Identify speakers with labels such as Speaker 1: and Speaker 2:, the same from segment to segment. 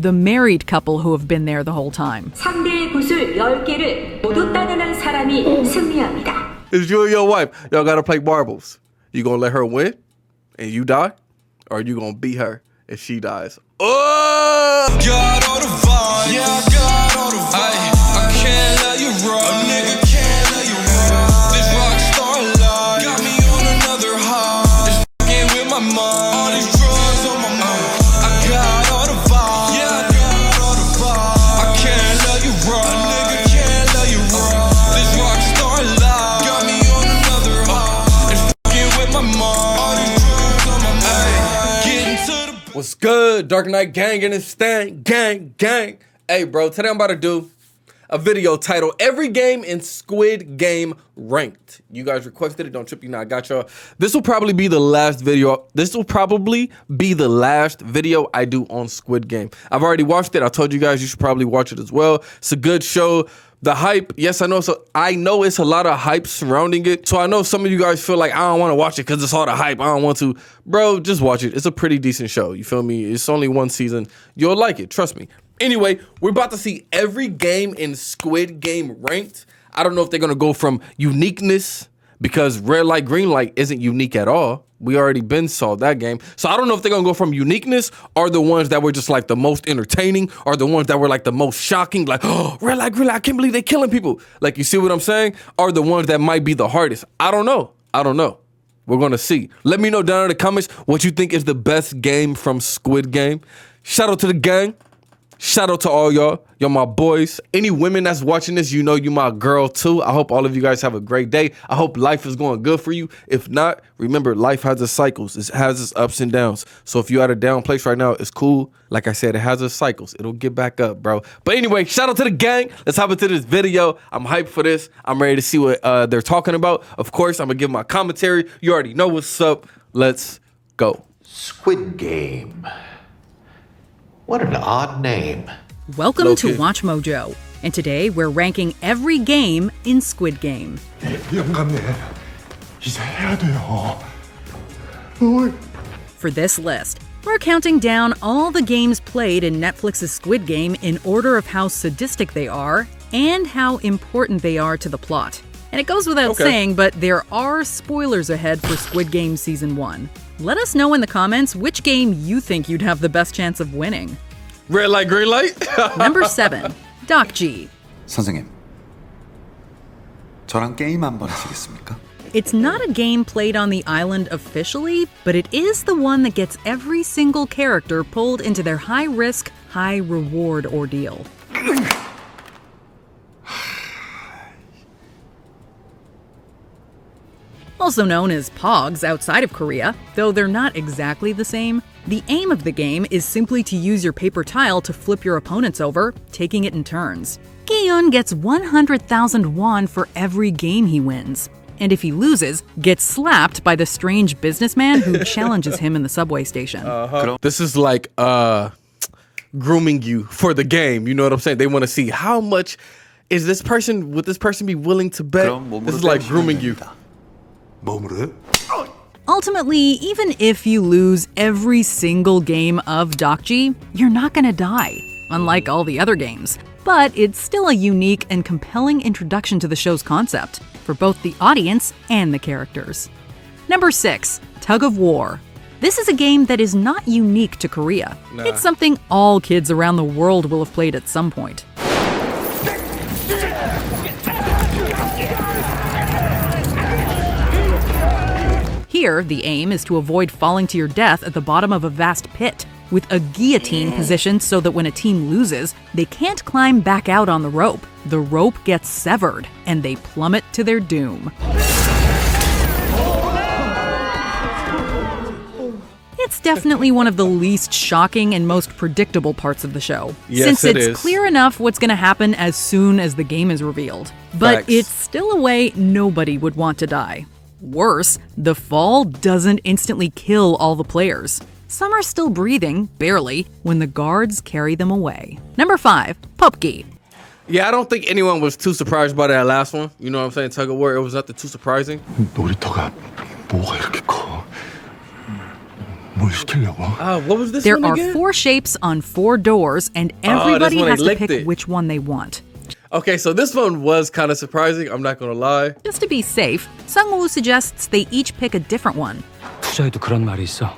Speaker 1: the married couple who have been there the whole time.
Speaker 2: 상대의 구슬 10개를 모두 따내는 사람이 승리합니다.
Speaker 3: It's you and your wife. Y'all gotta play marbles. You gonna let her win and you die? Or you gonna beat her and she dies? Oh! Got all the vibes. Yeah, I got all the vibes. I can't let you run. A nigga can't let you run. This rock star life got me on another high. It's fucking with my mind. All these drugs on my mind. I got all the vibes. Yeah, I got all the vibes. I can't let you run. A nigga can't let you run. This rock star life got me on another high. It's fucking with my mind. All these drugs on my mind. Getting to the What's good? Dark Knight gang in the stand. Gang, gang. Hey, bro, today I'm about to do a video titled Every Game in Squid Game Ranked. You guys requested it. Don't trip, you know I got y'all. This will probably be the last video. This will probably be the last video I do on Squid Game. I've already watched it. I told you guys you should probably watch it as well. It's a good show. The hype, yes, I know. So I know it's a lot of hype surrounding it. So I know some of you guys feel like I don't want to watch it because it's all the hype. I don't want to. Bro, just watch it. It's a pretty decent show. You feel me? It's only one season. You'll like it. Trust me. Anyway, we're about to see every game in Squid Game ranked. I don't know if they're going to go from uniqueness because red light, green light isn't unique at all. We already been saw that game. So I don't know if they're going to go from uniqueness or the ones that were just like the most entertaining or the ones that were like the most shocking. Like, oh, red light, green light, I can't believe they're killing people. Like, you see what I'm saying? Or the ones that might be the hardest. I don't know. I don't know. We're going to see. Let me know down in the comments what you think is the best game from Squid Game. Shout out to the gang. Shout out to all y'all. Y'all my boys. Any women that's watching this, you know you my girl too. I hope all of you guys have a great day. I hope life is going good for you. If not, remember, life has its cycles. It has its ups and downs. So if you're at a down place right now, it's cool. Like I said, it has its cycles. It'll get back up, bro. But anyway, shout out to the gang. Let's hop into this video. I'm hyped for this. I'm ready to see what they're talking about. Of course, I'm going to give my commentary. You already know what's up. Let's go.
Speaker 4: Squid Game. What an odd name.
Speaker 1: Welcome to Watch Mojo, and today we're ranking every game in Squid Game. For this list, we're counting down all the games played in Netflix's Squid Game in order of how sadistic they are and how important they are to the plot. And it goes without saying, but there are spoilers ahead for Squid Game Season 1. Let us know in the comments which game you think you'd have the best chance of winning.
Speaker 3: Red light, green light.
Speaker 1: Number 7, Doc G.
Speaker 5: 선생님, 저랑 게임 한번 하시겠습니까?
Speaker 1: It's not a game played on the island officially, but it is the one that gets every single character pulled into their high-risk, high-reward ordeal. Also known as Pogs outside of Korea, though they're not exactly the same, the aim of the game is simply to use your paper tile to flip your opponents over, taking it in turns. Gi-eun gets 100,000 won for every game he wins, and if he loses, gets slapped by the strange businessman who challenges him in the subway station.
Speaker 3: This is like grooming you for the game. You know what I'm saying? They want to see how much would this person be willing to bet? This is like grooming you.
Speaker 1: Ultimately, even if you lose every single game of Dokji, you're not gonna die, unlike all the other games. But it's still a unique and compelling introduction to the show's concept, for both the audience and the characters. Number 6, Tug of War. This is a game that is not unique to Korea. It's something all kids around the world will have played at some point. Here, the aim is to avoid falling to your death at the bottom of a vast pit, with a guillotine positioned so that when a team loses, they can't climb back out on the rope. The rope gets severed, and they plummet to their doom. It's definitely one of the least shocking and most predictable parts of the show, since it's clear enough what's going to happen as soon as the game is revealed. But it's still a way nobody would want to die. Worse, the fall doesn't instantly kill all the players. Some are still breathing, barely, when the guards carry them away. Number 5, Popki.
Speaker 3: Yeah, I don't think anyone was too surprised by that last one. You know what I'm saying? Tug of War, it was nothing too surprising.
Speaker 6: 놀이터가 뭐가 이렇게 커?
Speaker 5: 뭘 시키려고?
Speaker 3: What was this
Speaker 1: There
Speaker 3: one
Speaker 1: are
Speaker 3: again?
Speaker 1: 4 shapes on 4 doors, and
Speaker 3: that's
Speaker 1: everybody
Speaker 3: when they
Speaker 1: has to
Speaker 3: licked
Speaker 1: pick
Speaker 3: it.
Speaker 1: which one they want.
Speaker 3: Okay, so this one was kind of surprising. I'm not gonna lie.
Speaker 1: Just to be safe, Sung-woo suggests they each pick a different one.
Speaker 6: 투자에도 그런 말이 있어.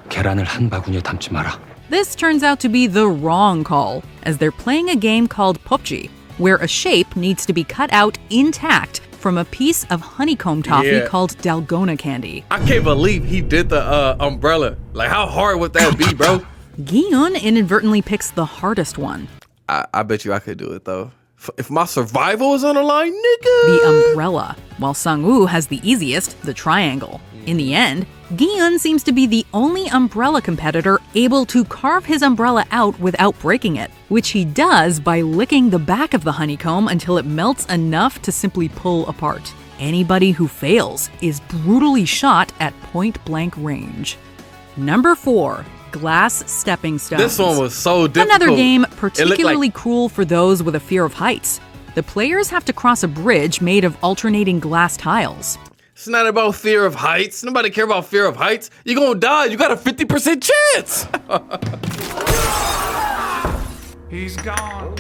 Speaker 6: 계란을 한 바구니에 담지 마라.
Speaker 1: This turns out to be the wrong call, as they're playing a game called popji, where a shape needs to be cut out intact from a piece of honeycomb toffee called dalgona candy.
Speaker 3: I can't believe he did the umbrella. Like, how hard would that be, bro?
Speaker 1: Gi-yeon inadvertently picks the hardest one,
Speaker 3: I bet you I could do it, though. If my survival is on the line, nigga.
Speaker 1: the umbrella, while Sung-woo has the easiest, the triangle. In the end, Gi-yeon seems to be the only umbrella competitor able to carve his umbrella out without breaking it, which he does by licking the back of the honeycomb until it melts enough to simply pull apart. Anybody who fails is brutally shot at point-blank range. Number 4. Glass stepping stones.
Speaker 3: This one was so difficult.
Speaker 1: Another game
Speaker 3: It looked
Speaker 1: particularly
Speaker 3: like-
Speaker 1: cruel for those with a fear of heights. The players have to cross a bridge made of alternating glass tiles.
Speaker 3: It's not about fear of heights. Nobody care about fear of heights. You're gonna die. You got a 50% chance.
Speaker 5: He's gone.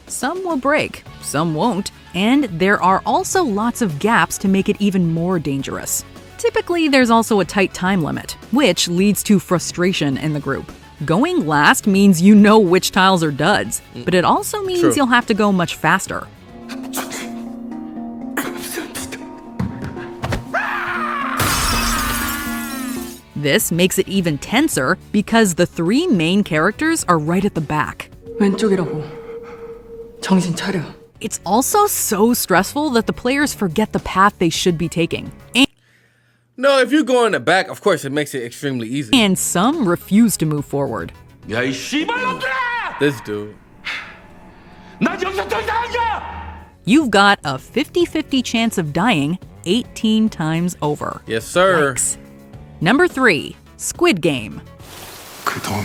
Speaker 1: Some will break, some won't, and there are also lots of gaps to make it even more dangerous. Typically, there's also a tight time limit, which leads to frustration in the group. Going last means you know which tiles are duds, but it also means
Speaker 3: True.
Speaker 1: you'll have to go much faster. This makes it even tenser because the 3 main characters are right at the back.
Speaker 2: 왼쪽이라고. 정신 차려.
Speaker 1: It's also so stressful that the players forget the path they should be taking.
Speaker 3: No, if you go in the back, of course, it makes it extremely easy.
Speaker 1: And some refuse to move forward.
Speaker 6: 야, 이 씨발놈들아!
Speaker 3: This dude.
Speaker 6: 난 여기서 더 이상 안 가!
Speaker 1: You've got a 50-50 chance of dying 18 times over.
Speaker 3: Yes, sir.
Speaker 1: Yikes. Number 3. Squid Game.
Speaker 5: 그 돈.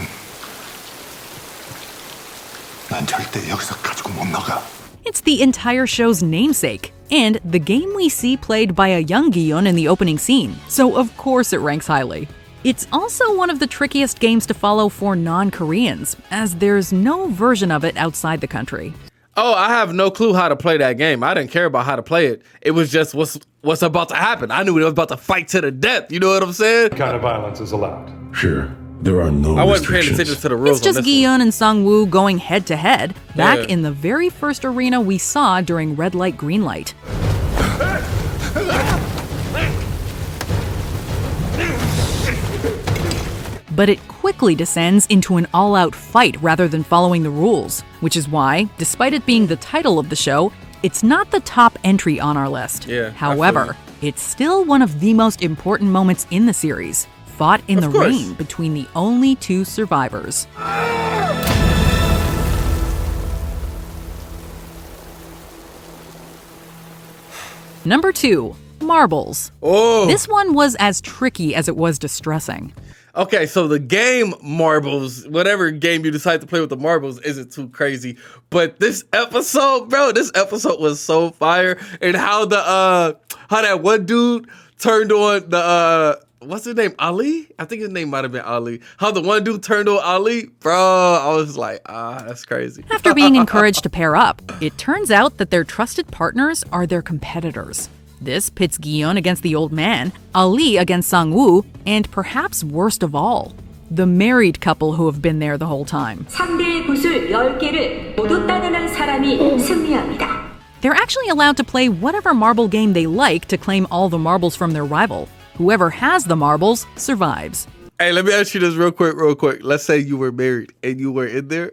Speaker 5: 난 절대 여기서 가지고 못 나가.
Speaker 1: It's the entire show's namesake, and the game we see played by a young Gi-yeon in the opening scene, so of course it ranks highly. It's also one of the trickiest games to follow for non-Koreans, as there's no version of it outside the country.
Speaker 3: Oh, I have no clue how to play that game. I didn't care about how to play it. It was just what's about to happen. I knew it was about to fight to the death. You know what I'm saying?
Speaker 7: kind of violence is allowed.
Speaker 8: Sure, there are no
Speaker 3: I wasn't paying
Speaker 8: restrictions.
Speaker 3: attention to the rules
Speaker 1: It's just
Speaker 3: on this one.
Speaker 1: Gi-yeon and Sung-woo going head-to-head, back
Speaker 3: Yeah.
Speaker 1: in the very first arena we saw during Red Light, Green Light. But it quickly descends into an all-out fight rather than following the rules, which is why, despite it being the title of the show, it's not the top entry on our list.
Speaker 3: Yeah, I feel
Speaker 1: However, it's still one of the most important moments in the series, fought in
Speaker 3: Of
Speaker 1: the
Speaker 3: course.
Speaker 1: rain between the only 2 survivors. Number 2, marbles.
Speaker 3: Oh,
Speaker 1: This one was as tricky as it was distressing.
Speaker 3: okay. So the game marbles, whatever game you decide to play with the marbles, isn't too crazy. But this episode, bro, this episode was so fire, and how that one dude turned on the what's his name, Ali? I think his name might have been Ali. How the one dude turned on Ali, bro. I was like, that's crazy.
Speaker 1: After being encouraged to pair up, it turns out that their trusted partners are their competitors. This pits Gi-yeon against the old man, Ali against Sang-woo, and perhaps worst of all, the married couple who have been there the whole time.
Speaker 2: 상대의 구슬 10개를 모두 따내는 사람이 승리합니다.
Speaker 1: They're actually allowed to play whatever marble game they like to claim all the marbles from their rival. Whoever has the marbles survives.
Speaker 3: Hey, let me ask you this real quick. Let's say you were married and you were in there.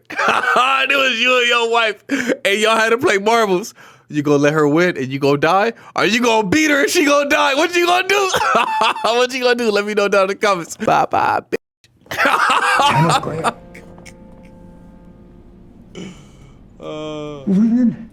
Speaker 3: And it was you and your wife, and y'all had to play marbles. You gonna let her win and you gonna die? Or you gonna beat her and she gonna die? What you gonna do? What you gonna do? Let me know down in the comments. Bye bye, bitch.
Speaker 5: 우리는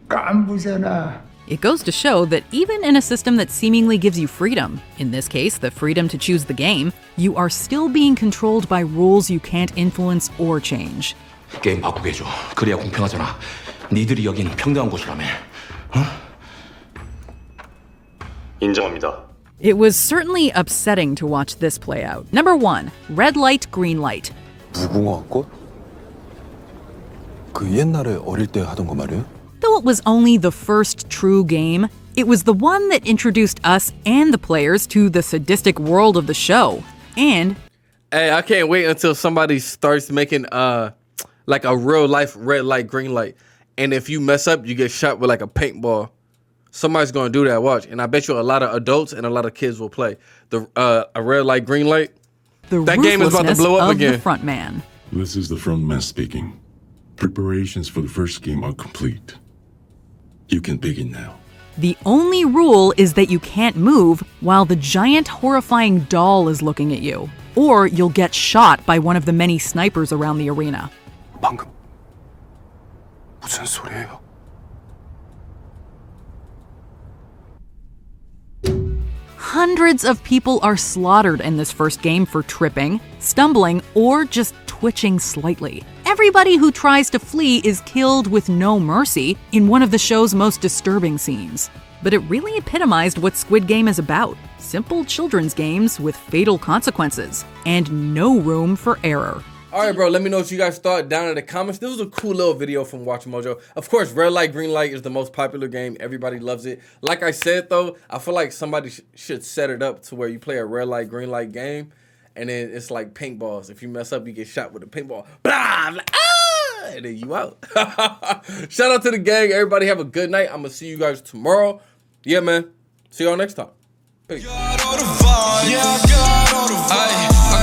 Speaker 5: 깐부잖아.
Speaker 1: It goes to show that even in a system that seemingly gives you freedom, in this case, the freedom to choose the game, you are still being controlled by rules you can't influence or change.
Speaker 6: 게임 바꾸게 해줘. 그래야 공평하잖아. 니들이 여기는 평등한 곳이라며.
Speaker 7: 인정합니다.
Speaker 1: It was certainly upsetting to watch this play out. Number 1, red light, green light.
Speaker 7: 무궁화 꽃? 그 옛날에 어릴 때 하던 거 말이야?
Speaker 1: Though it was only the first true game, it was the one that introduced us and the players to the sadistic world of the show. And
Speaker 3: hey, I can't wait until somebody starts making like a real life red light, green light. And if you mess up, you get shot with like a paintball. Somebody's gonna do that, watch. And I bet you a lot of adults and a lot of kids will play a red light, green light.
Speaker 1: that
Speaker 3: game is about to blow up again.
Speaker 1: The front man.
Speaker 5: This is the front man speaking. Preparations for the first game are complete. You can begin now.
Speaker 1: The only rule is that you can't move while the giant horrifying doll is looking at you, or you'll get shot by one of the many snipers around the arena.
Speaker 7: 방금 무슨 소리예요?
Speaker 1: Hundreds of people are slaughtered in this first game for tripping, stumbling, or just twitching slightly. Everybody who tries to flee is killed with no mercy in one of the show's most disturbing scenes. But it really epitomized what Squid Game is about. Simple children's games with fatal consequences, and no room for error.
Speaker 3: All right, bro, let me know what you guys thought down in the comments. This was a cool little video from Watch Mojo. Of course, red light, green light is the most popular game. Everybody loves it. Like I said, though, I feel like somebody should set it up to where you play a red light, green light game, and then it's like paintballs. If you mess up, you get shot with a paintball. Blah! Like, ah! And then you out. Shout out to the gang. Everybody have a good night. I'm going to see you guys tomorrow. Yeah, man. See y'all next time. Peace. I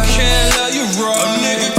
Speaker 3: can't let you run, nigga.